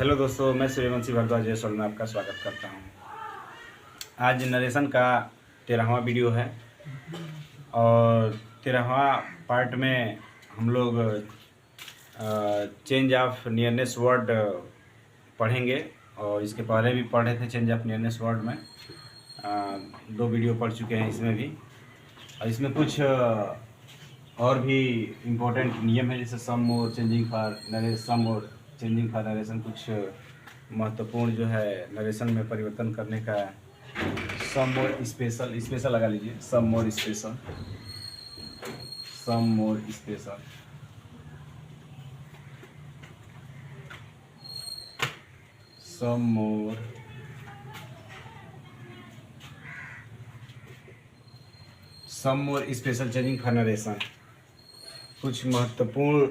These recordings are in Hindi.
हेलो दोस्तों, मैं सूर्यवंशी भारद्वाज जयसवाल में आपका स्वागत करता हूं। आज नरेशन का 13वां वीडियो है और 13वां पार्ट में हम लोग चेंज ऑफ नियरनेस वर्ड पढ़ेंगे और इसके पहले भी पढ़े थे चेंज ऑफ नियरनेस वर्ड में। 2 वीडियो पढ़ चुके हैं इसमें भी, और इसमें कुछ और भी इम्पोर्टेंट नियम है, जैसे सम और चेंजिंग फॉर नरेशन, कुछ महत्वपूर्ण जो है नरेशन में परिवर्तन करने का। सम और स्पेशल लगा लीजिए, सम और स्पेशल, सम और स्पेशल, सम और स्पेशल चेंजिंग फॉर नरेशन। कुछ महत्वपूर्ण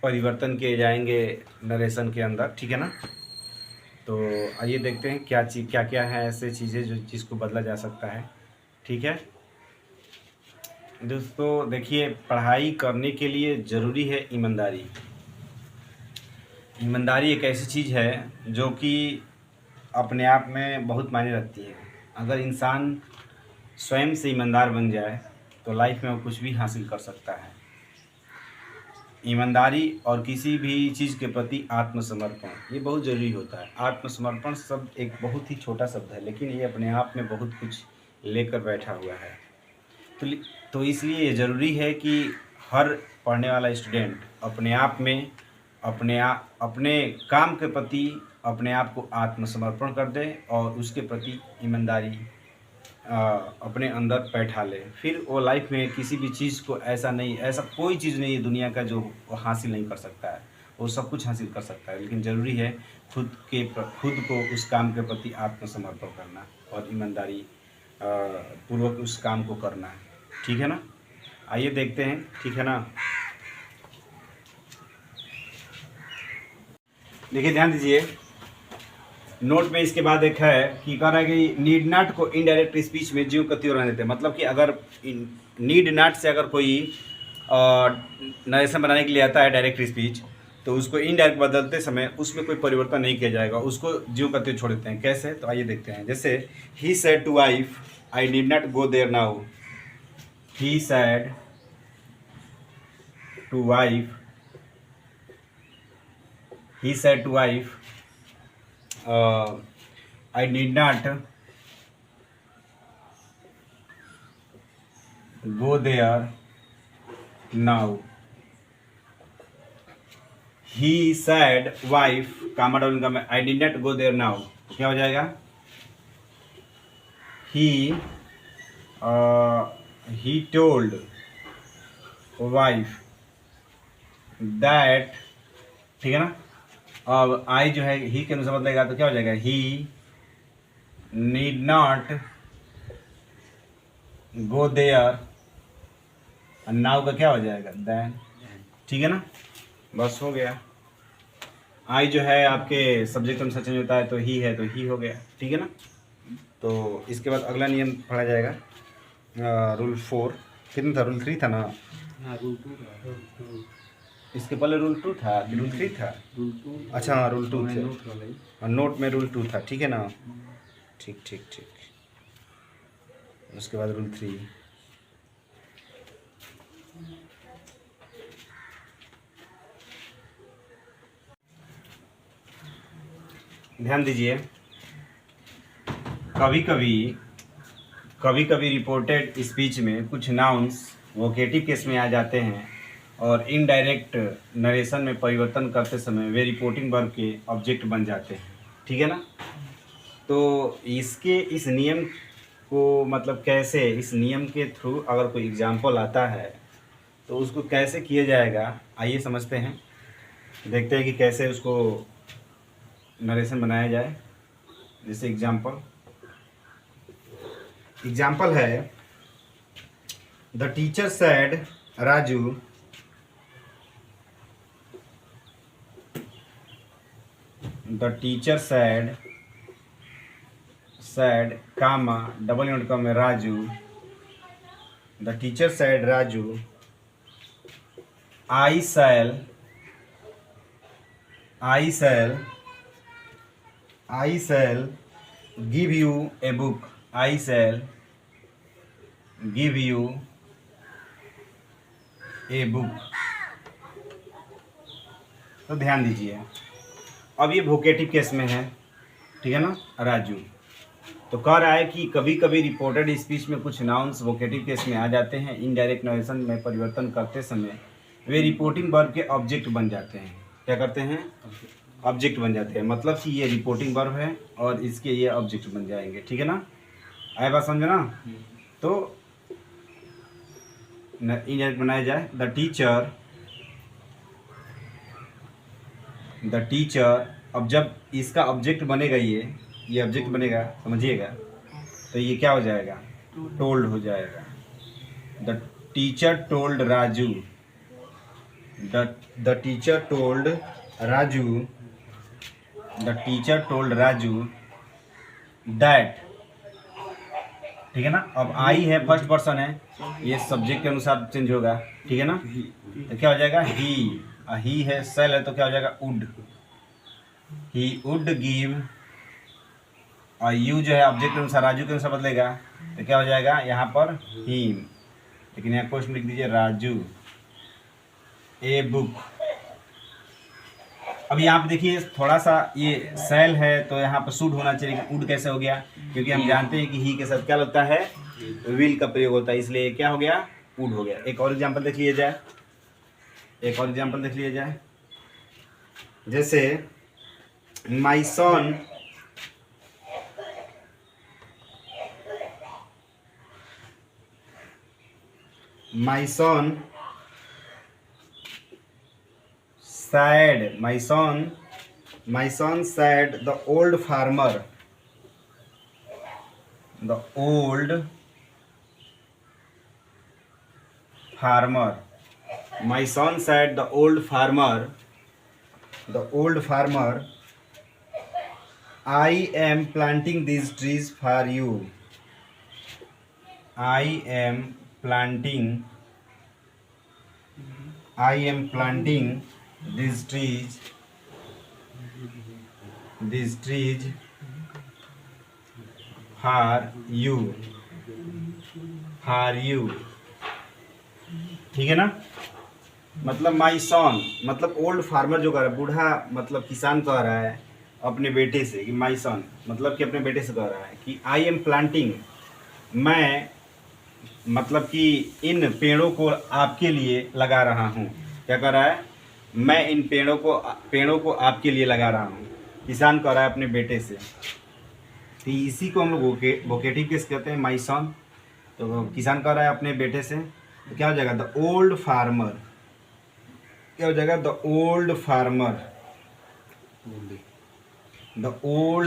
परिवर्तन किए जाएंगे नरेशन के अंदर, ठीक है ना। तो आइए देखते हैं क्या क्या है ऐसे चीज़ें जिसको बदला जा सकता है, ठीक है दोस्तों। देखिए, पढ़ाई करने के लिए ज़रूरी है ईमानदारी। ईमानदारी एक ऐसी चीज़ है जो कि अपने आप में बहुत मायने रखती है। अगर इंसान स्वयं से ईमानदार बन जाए तो लाइफ में वो कुछ भी हासिल कर सकता है। ईमानदारी और किसी भी चीज़ के प्रति आत्मसमर्पण, ये बहुत ज़रूरी होता है। आत्मसमर्पण शब्द एक बहुत ही छोटा शब्द है, लेकिन ये अपने आप में बहुत कुछ लेकर बैठा हुआ है। तो इसलिए ये ज़रूरी है कि हर पढ़ने वाला स्टूडेंट अपने आप में अपने काम के प्रति अपने आप को आत्मसमर्पण कर दे और उसके प्रति ईमानदारी अपने अंदर बैठा ले। फिर वो लाइफ में किसी भी चीज़ को ऐसा कोई चीज़ नहीं है दुनिया का जो वो हासिल नहीं कर सकता है। वो सब कुछ हासिल कर सकता है, लेकिन ज़रूरी है खुद को उस काम के प्रति आत्मसमर्पण करना और ईमानदारी पूर्वक उस काम को करना है, ठीक है ना। आइए देखते हैं, ठीक है ना। देखिए, ध्यान दीजिए, नोट में इसके बाद एक है कि कह रहा है कि नीड नॉट को इनडायरेक्ट स्पीच में ज्यों का त्यों रहने देते हैं। मतलब कि अगर नीड नॉट से अगर कोई नरेशन बनाने के लिए आता है डायरेक्ट स्पीच, तो उसको इनडायरेक्ट बदलते समय उसमें कोई परिवर्तन नहीं किया जाएगा, उसको ज्यों का त्यों छोड़ देते हैं। कैसे, तो आइए देखते हैं। जैसे he said to wife I need not go there now. He said to wife, he said to wife I need not go there now. He said wife, comma down का मैं, I did not go there now, क्या हो जाएगा? He told wife that, ठीक है ना। अब आई जो है ही के अनुसार बदलेगा तो क्या हो जाएगा? He need not go there, now का क्या हो जाएगा? देन, ठीक है ना। बस हो गया। आई जो है आपके सब्जेक्ट अनुसार चेंज होता है, तो ही है तो ही हो गया, ठीक है ना। तो इसके बाद अगला नियम पढ़ा जाएगा, रूल 4। कितना था? रूल 3 था ना। हाँ, रूल 2 इसके पहले रूल 2 था कि रूल 3 था? रूल 2। अच्छा हाँ, रूल 2 था। नोट में रूल 2 था, ठीक है ना। ठीक ठीक ठीक। उसके बाद रूल 3। ध्यान दीजिए, कभी कभी रिपोर्टेड स्पीच में कुछ नाउन्स वोकेटिव केस में आ जाते हैं और इनडायरेक्ट नरेशन में परिवर्तन करते समय वे रिपोर्टिंग वर्ब के ऑब्जेक्ट बन जाते हैं, ठीक है ना। तो इस नियम को मतलब कैसे, इस नियम के थ्रू अगर कोई एग्जाम्पल आता है तो उसको कैसे किया जाएगा, आइए समझते हैं। देखते हैं कि कैसे उसको नरेशन बनाया जाए। जैसे एग्जाम्पल है, the teacher said Raju the teacher said comma double inverted comma Raju, the teacher said Raju I I shell give U a book, I shell give U a book. तो ध्यान दीजिए, अब ये वोकेटिव केस में है, ठीक है ना राजू। तो कह रहा है कि कभी कभी रिपोर्टेड स्पीच में कुछ नाउन्स वोकेटिव केस में आ जाते हैं। इनडायरेक्ट नरेशन में परिवर्तन करते समय वे रिपोर्टिंग वर्ब के ऑब्जेक्ट बन जाते हैं। क्या करते हैं? ऑब्जेक्ट बन जाते हैं। मतलब कि ये रिपोर्टिंग वर्ब है और इसके ये ऑब्जेक्ट बन जाएंगे, ठीक है ना। आए बात समझो ना। तो इनडायरेक्ट बनाया जाए, द टीचर। अब जब इसका ऑब्जेक्ट बनेगा, ये ऑब्जेक्ट बनेगा, समझिएगा, तो ये क्या हो जाएगा? टोल्ड हो जाएगा। The teacher told Raju, the teacher told Raju that, ठीक है ना। अब आई है, फर्स्ट पर्सन है, ये सब्जेक्ट के अनुसार चेंज होगा, ठीक है ना। तो क्या हो जाएगा? ही है, सेल है, तो क्या हो जाएगा? वुड। ही वुड गिव, और यू जो है ऑब्जेक्ट के अनुसार, राजू के अनुसार बदलेगा, तो क्या हो जाएगा यहाँ पर? हिम। लेकिन यहाँ क्वेश्चन लिख दीजिए राजू ए बुक। अब यहाँ पे देखिए थोड़ा सा ये सेल है तो यहाँ पर शुड होना चाहिए, लेकिन वुड कैसे हो गया? क्योंकि हम जानते हैं कि ही के साथ क्या लगता है? विल का प्रयोग होता है, इसलिए क्या हो गया? वुड हो गया। एक और एग्जांपल देख लिया जाए, जैसे माई सन said the old farmer, my son said the old farmer, I am planting these trees for you, I am planting these trees for you, ठीक है ना। मतलब माई सन, मतलब ओल्ड फार्मर जो कह रहा है, बूढ़ा मतलब किसान कह रहा है अपने बेटे से कि माई सन, मतलब कि अपने बेटे से कह रहा है कि आई एम प्लांटिंग, मैं मतलब कि इन पेड़ों को आपके लिए लगा रहा हूँ। क्या कर रहा है? मैं इन पेड़ों को आपके लिए लगा रहा हूँ, किसान कह रहा है अपने बेटे से। तो इसी को हम लोग वोकेटिव केस कहते हैं, माई सन। तो किसान कह रहा है अपने बेटे से, तो क्या हो जाएगा? द ओल्ड फार्मर, क्या हो जाएगा? द ओल्ड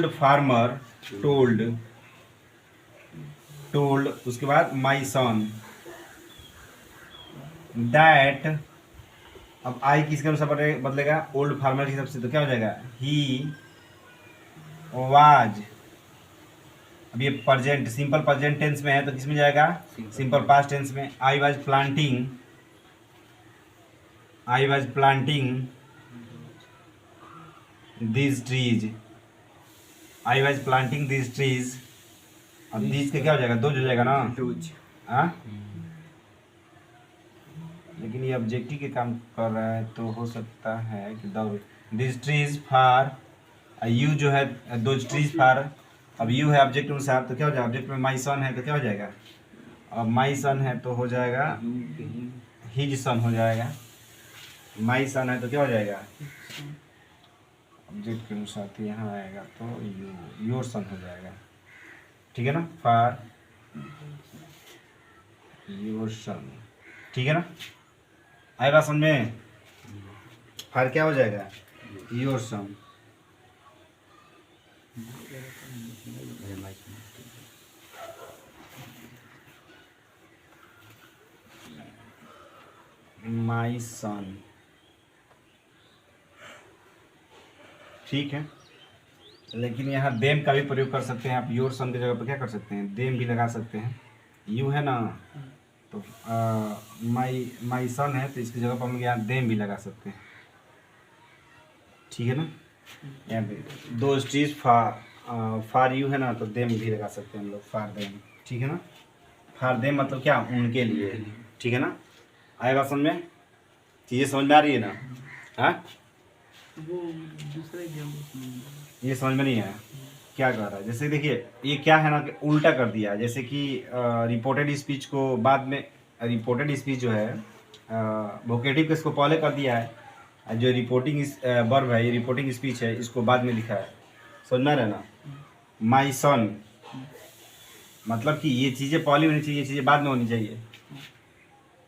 फार्मर टोल्ड, उसके बाद माई सन दैट। अब आई किसके अनुसार बदलेगा? ओल्ड फार्मर के हिसाब से, तो क्या हो जाएगा? He was. अब ये प्रेजेंट, सिंपल प्रेजेंट टेंस में है, तो किस में जाएगा? सिंपल पास्ट टेंस में। I was planting these trees, अब these के क्या हो जाएगा? दो हो जाएगा ना। हाँ, लेकिन ये ऑब्जेक्टिव के काम कर रहा है, तो हो सकता है कि these trees for, यू जो है दो ट्रीज फॉर, अब यू है ऑब्जेक्ट अनुसार, तो क्या हो जाएगा? ऑब्जेक्ट में माई सन है, तो क्या हो जाएगा? अब माई सन है तो हो जाएगा हिज सन हो जाएगा। माई सन है तो क्या हो जाएगा? ऑब्जेक्ट के अनुसार तो यहाँ आएगा तो योर सन हो जाएगा, ठीक है ना। फॉर योर सन, ठीक है ना। आएगा समझ में? फॉर क्या हो जाएगा? Your son. माई सन, ठीक है। लेकिन यहाँ देम का भी प्रयोग कर सकते हैं आप। योर सन की जगह पर क्या कर सकते हैं? देम भी लगा सकते हैं। यू है ना, तो माई सन है, तो इसकी जगह पर हम लोग यहाँ देम भी लगा सकते हैं, ठीक है ना। यहाँ पे दो स्ट्रीज फार यू है ना, तो देम भी लगा सकते हैं हम लोग, फार देम, ठीक है ना। फार देम मतलब क्या, उनके लिए, ठीक है ना। आएगा समझ में, चीज़ें समझ में आ रही है ना। हाँ, वो दूसरा एग्जाम्पल ये समझ में नहीं आया क्या कर रहा है। जैसे देखिए ये क्या है ना कि उल्टा कर दिया है। जैसे कि रिपोर्टेड स्पीच को बाद में, रिपोर्टेड स्पीच जो है वोकेटिव इसको पहले कर दिया है, और जो रिपोर्टिंग वर्ब है, ये रिपोर्टिंग स्पीच है, इसको बाद में लिखा है। समझ में आ रहा है ना। माई सन मतलब कि ये चीज़ें पहले होनी चाहिए, ये चीज़ें बाद में होनी चाहिए,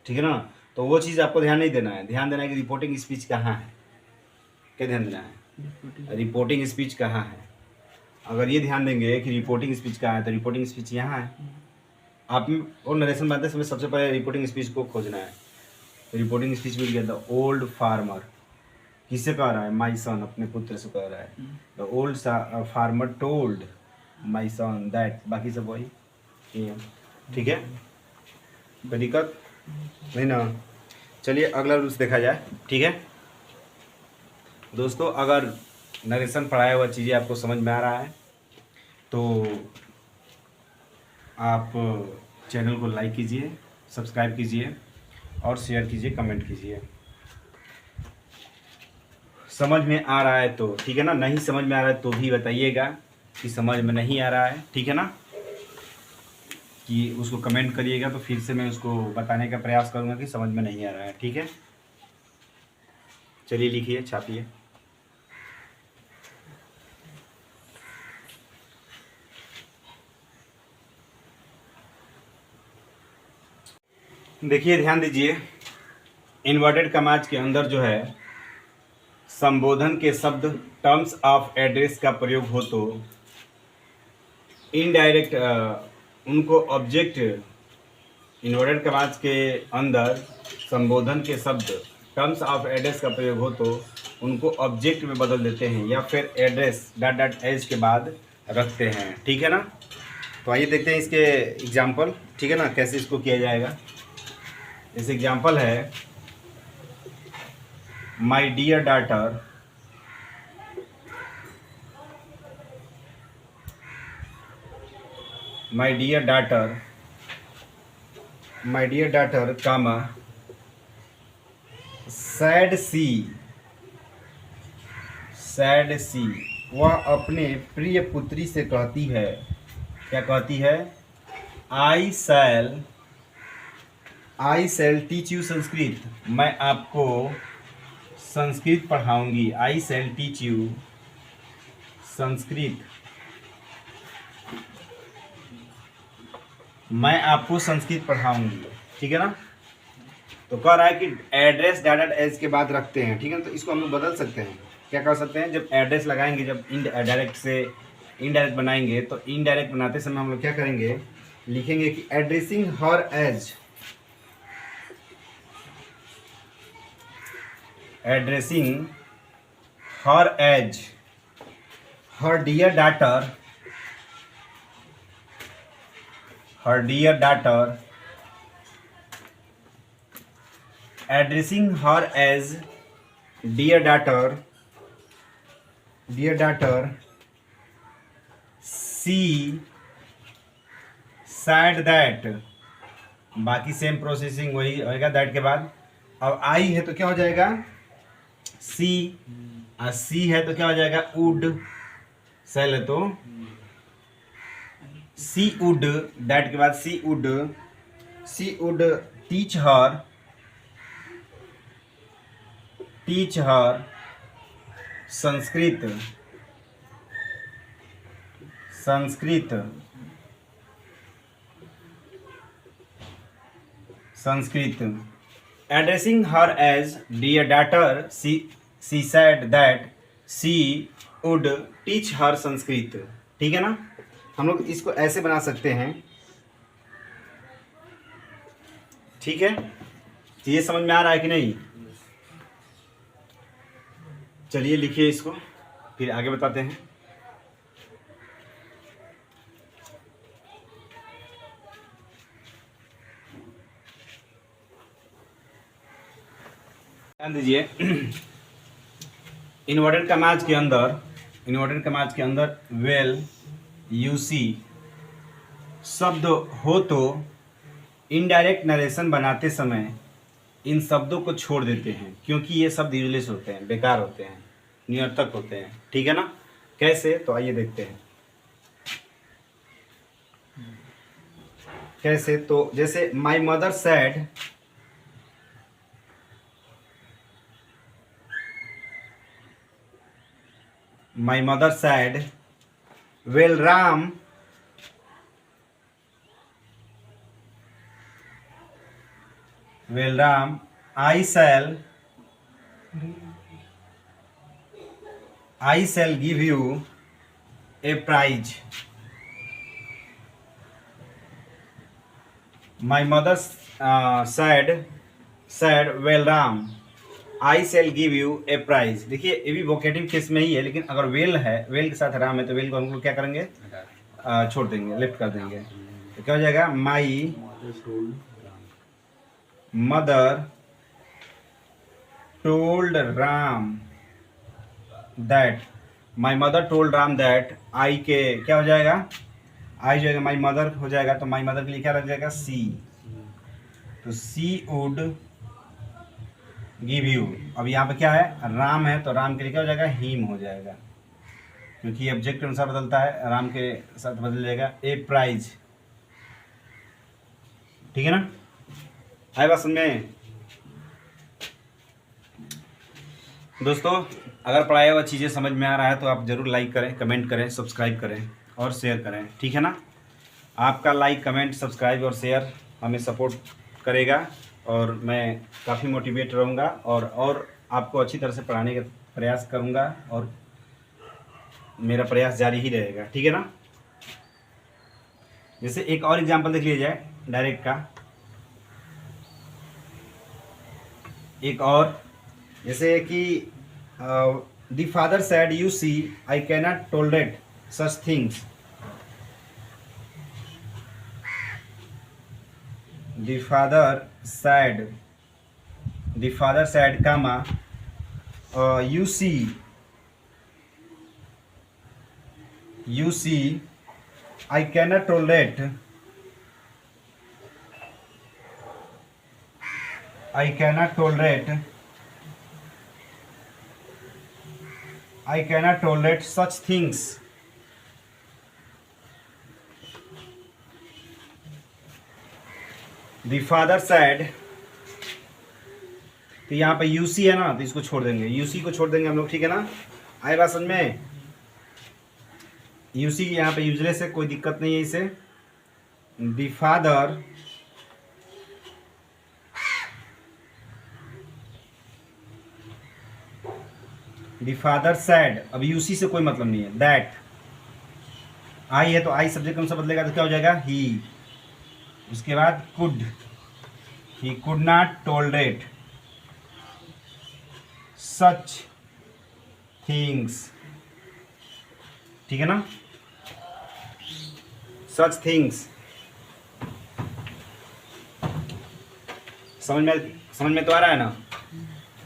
ठीक है ना। तो वो चीज़ आपको ध्यान नहीं देना है, ध्यान देना है कि रिपोर्टिंग स्पीच कहाँ है, क्या ध्यान देना है, रिपोर्टिंग स्पीच कहाँ है। अगर ये ध्यान देंगे कि रिपोर्टिंग स्पीच कहाँ है, तो रिपोर्टिंग स्पीच यहाँ है। आप और नरेशन बनाते समय सबसे पहले रिपोर्टिंग स्पीच को खोजना है। रिपोर्टिंग स्पीच मिल गया, द ओल्ड फार्मर, किससे कह रहा है, माई सन, अपने पुत्र से कह रहा है। The old farmer told my son that, बाकी सब वही ये है, ठीक है। कोई दिक्कत नहीं ना। चलिए अगला रूल्स देखा जाए, ठीक है दोस्तों। अगर नरेशन पढ़ाया हुआ चीज़ें आपको समझ में आ रहा है तो आप चैनल को लाइक कीजिए, सब्सक्राइब कीजिए और शेयर कीजिए, कमेंट कीजिए। समझ में आ रहा है तो ठीक है ना, नहीं समझ में आ रहा है तो भी बताइएगा कि समझ में नहीं आ रहा है, ठीक है ना, कि उसको कमेंट करिएगा, तो फिर से मैं उसको बताने का प्रयास करूँगा कि समझ में नहीं आ रहा है, ठीक है। चलिए लिखिए, छापिए। देखिए ध्यान दीजिए, इन्वर्टेड कमाज के अंदर जो है संबोधन के शब्द टर्म्स ऑफ एड्रेस का प्रयोग हो तो इनडायरेक्ट उनको ऑब्जेक्ट, इन्वर्टेड कमाज के अंदर संबोधन के शब्द टर्म्स ऑफ एड्रेस का प्रयोग हो तो उनको ऑब्जेक्ट में बदल देते हैं या फिर एड्रेस डॉट डॉट एज के बाद रखते हैं, ठीक है ना। तो आइए देखते हैं इसके एग्जाम्पल, ठीक है ना, कैसे इसको किया जाएगा। जैसे एग्जाम्पल है, my dear daughter, my dear daughter, my dear daughter comma said she, said she, वह अपने प्रिय पुत्री से कहती है, क्या कहती है, आई शैल टीच यू संस्कृत, मैं आपको संस्कृत पढ़ाऊंगी। आई शैल टीच यू संस्कृत, मैं आपको संस्कृत पढ़ाऊंगी, ठीक है ना। तो कह रहा है कि एड्रेस डाटा एज के बाद रखते हैं, ठीक है ना। तो इसको हम लोग बदल सकते हैं, क्या कर सकते हैं, जब एड्रेस लगाएंगे, जब डायरेक्ट से इनडायरेक्ट बनाएंगे, तो इनडायरेक्ट बनाते समय हम लोग क्या करेंगे, लिखेंगे कि addressing her as, addressing her as her dear daughter, her dear daughter, addressing her as dear daughter, dear daughter she said that, बाकी सेम प्रोसेसिंग वही होएगा, दैट के बाद अब आई है तो क्या हो जाएगा, सी, और सी है तो क्या हो जाएगा, वुड, सेल है तो सी वुड, दैट के बाद she would teach her Sanskrit, addressing her as dear daughter she said that she would teach her Sanskrit, ठीक है ना। हम लोग इसको ऐसे बना सकते हैं, ठीक है। तो ये समझ में आ रहा है कि नहीं। चलिए लिखिए इसको, फिर आगे बताते हैं। ध्यान दीजिए, इन्वर्टेड कमाज के अंदर वेल यूसी शब्द हो तो इनडायरेक्ट नरेशन बनाते समय इन शब्दों को छोड़ देते हैं, क्योंकि ये शब्द यूजलेस होते हैं, बेकार होते हैं, निरर्थक होते हैं। ठीक है ना? कैसे? तो आइए देखते हैं कैसे। तो जैसे my mother sad, my mother sad well Ram I shall give you a prize. My mother said well Ram, I shall give you a prize. देखिए ये भी वोकेटिव केस में ही है, लेकिन अगर वेल है, वेल के साथ राम है, तो वेल को हम लोग क्या करेंगे? छोड़ देंगे, लेफ्ट कर देंगे। तो क्या हो जाएगा? My mother told Ram that, my mother told Ram that, I के क्या हो जाएगा? आई जो जाएगा माई मदर हो जाएगा, तो माई मदर के लिए क्या लग जाएगा? सी। तो सी वुड गिव यू, अब यहाँ पे क्या है? राम है, तो राम के लिए क्या हो जाएगा? हिम हो जाएगा, क्योंकि ऑब्जेक्ट अनुसार बदलता है, राम के साथ बदल जाएगा। ए प्राइज। ठीक है ना? आए बात समझ में? दोस्तों, अगर पढ़ाया हुआ चीज़ें समझ में आ रहा है तो आप ज़रूर लाइक करें, कमेंट करें, सब्सक्राइब करें और शेयर करें। ठीक है ना? आपका लाइक, कमेंट, सब्सक्राइब और शेयर हमें सपोर्ट करेगा और मैं काफ़ी मोटिवेट रहूँगा और आपको अच्छी तरह से पढ़ाने का प्रयास करूँगा और मेरा प्रयास जारी ही रहेगा। ठीक है ना? जैसे एक और एग्जांपल देख लिया जाए डायरेक्ट का, एक और जैसे कि the father said you see I cannot tolerate such things. The father said comma you see I cannot tolerate such things. The father said, तो यहाँ पे यूसी है ना, तो इसको छोड़ देंगे, यूसी को छोड़ देंगे हम लोग। ठीक है ना? आए बात समझ में? यूसी यहाँ पे यूजलेस है, कोई दिक्कत नहीं है इसे। The फादर सैड, अब यूसी से कोई मतलब नहीं है। दैट आई है, तो आई सब्जेक्ट कौन सा बदलेगा? तो क्या हो जाएगा? ही। उसके बाद he could not tolerate such things. ठीक है ना? Such things. समझ में तो आ रहा है ना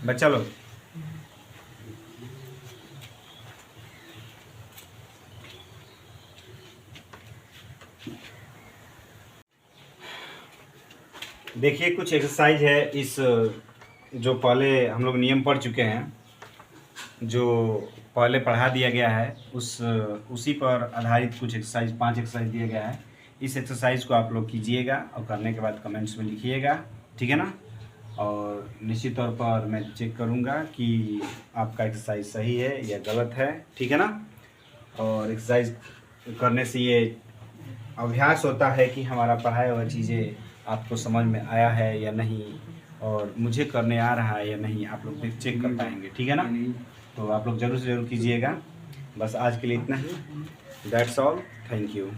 बच्चा लोग? देखिए कुछ एक्सरसाइज है इस, जो पहले हम लोग नियम पढ़ चुके हैं, जो पहले पढ़ा दिया गया है, उसी पर आधारित कुछ एक्सरसाइज, 5 एक्सरसाइज दिया गया है। इस एक्सरसाइज को आप लोग कीजिएगा और करने के बाद कमेंट्स में लिखिएगा। ठीक है ना? और निश्चित तौर पर मैं चेक करूँगा कि आपका एक्सरसाइज सही है या गलत है। ठीक है ना? और एक्सरसाइज करने से ये अभ्यास होता है कि हमारा पढ़ाया हुआ चीज़ें आपको समझ में आया है या नहीं, और मुझे करने आ रहा है या नहीं, आप लोग चेक कर पाएंगे। ठीक है ना? तो आप लोग ज़रूर से ज़रूर कीजिएगा। बस आज के लिए इतना ही। That's all. Thank you.